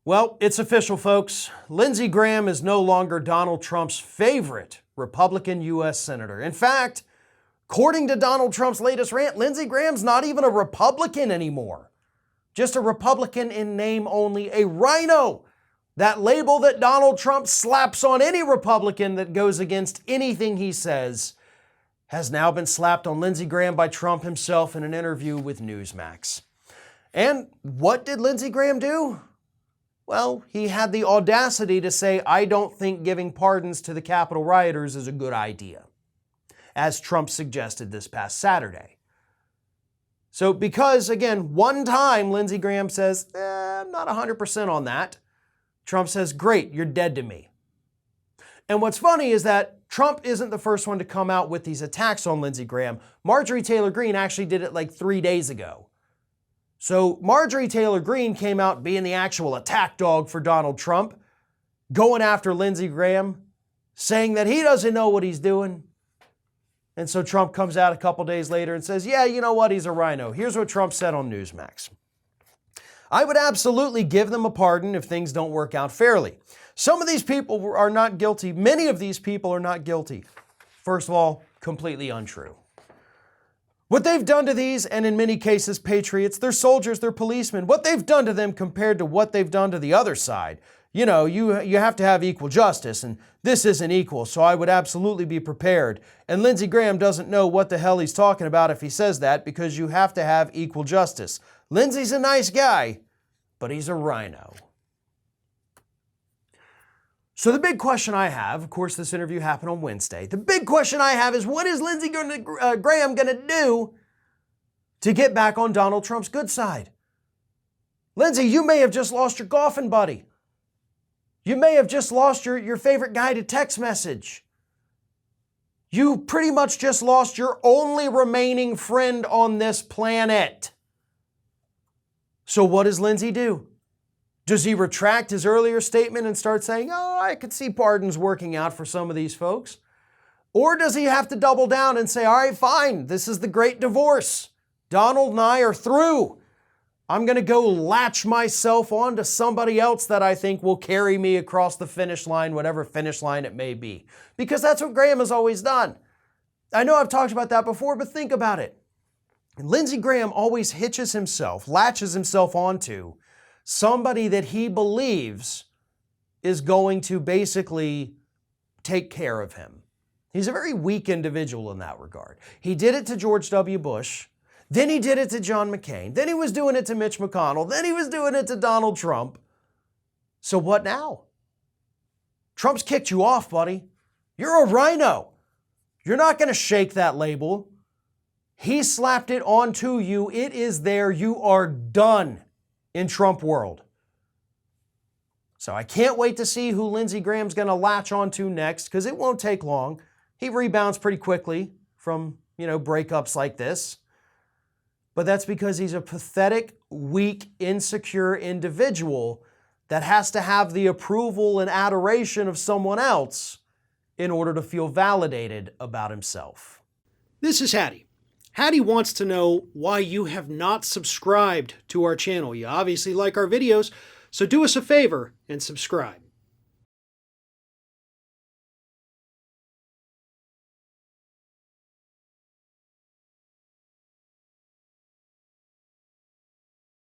Well, it's official, folks. Lindsey Graham is no longer Donald Trump's favorite Republican U.S. Senator. In fact, according to Donald Trump's latest rant, Lindsey Graham's not even a Republican anymore. Just a Republican in name only, a rhino. That label that Donald Trump slaps on any Republican that goes against anything he says has now been slapped on Lindsey Graham by Trump himself in an interview with Newsmax. And what did Lindsey Graham do? Well, he had the audacity to say, I don't think giving pardons to the Capitol rioters is a good idea, as Trump suggested this past Saturday. So because, again, one time Lindsey Graham says, I'm not 100% on that, Trump says, great, you're dead to me. And what's funny is that Trump isn't the first one to come out with these attacks on Lindsey Graham. Marjorie Taylor Greene actually did it like 3 days ago. So Marjorie Taylor Greene came out being the actual attack dog for Donald Trump, going after Lindsey Graham, saying that he doesn't know what he's doing. And so Trump comes out a couple days later and says, yeah, you know what, he's a rhino. Here's what Trump said on Newsmax. I would absolutely give them a pardon if things don't work out fairly. Some of these people are not guilty. Many of these people are not guilty. First of all, completely untrue. What they've done to these, and in many cases, patriots, they're soldiers, they're policemen, what they've done to them compared to what they've done to the other side, you know, you have to have equal justice, and this isn't equal, so I would absolutely be prepared. And Lindsey Graham doesn't know what the hell he's talking about if he says that, because you have to have equal justice. Lindsey's a nice guy, but he's a rhino. So the big question I have, of course this interview happened on Wednesday, the big question I have is what is Lindsey Graham going to do to get back on Donald Trump's good side? Lindsey, you may have just lost your golfing buddy. You may have just lost your favorite guy to text message. You pretty much just lost your only remaining friend on this planet. So what does Lindsey do? Does he retract his earlier statement and start saying, oh, I could see pardons working out for some of these folks? Or does he have to double down and say, all right, fine, this is the great divorce. Donald and I are through. I'm going to go latch myself onto somebody else that I think will carry me across the finish line, whatever finish line it may be. Because that's what Graham has always done. I know I've talked about that before, but think about it. Lindsey Graham always latches himself onto somebody that he believes is going to basically take care of him. He's a very weak individual in that regard. He did it to George W. Bush. Then he did it to John McCain. Then he was doing it to Mitch McConnell. Then he was doing it to Donald Trump. So what now? Trump's kicked you off, buddy. You're a rhino. You're not going to shake that label. He slapped it onto you. It is there. You are done in Trump world. So I can't wait to see who Lindsey Graham's going to latch onto next, because it won't take long. He rebounds pretty quickly from, breakups like this. But that's because he's a pathetic, weak, insecure individual that has to have the approval and adoration of someone else in order to feel validated about himself. This is Hattie. Hattie wants to know why you have not subscribed to our channel. You obviously like our videos, so do us a favor and subscribe.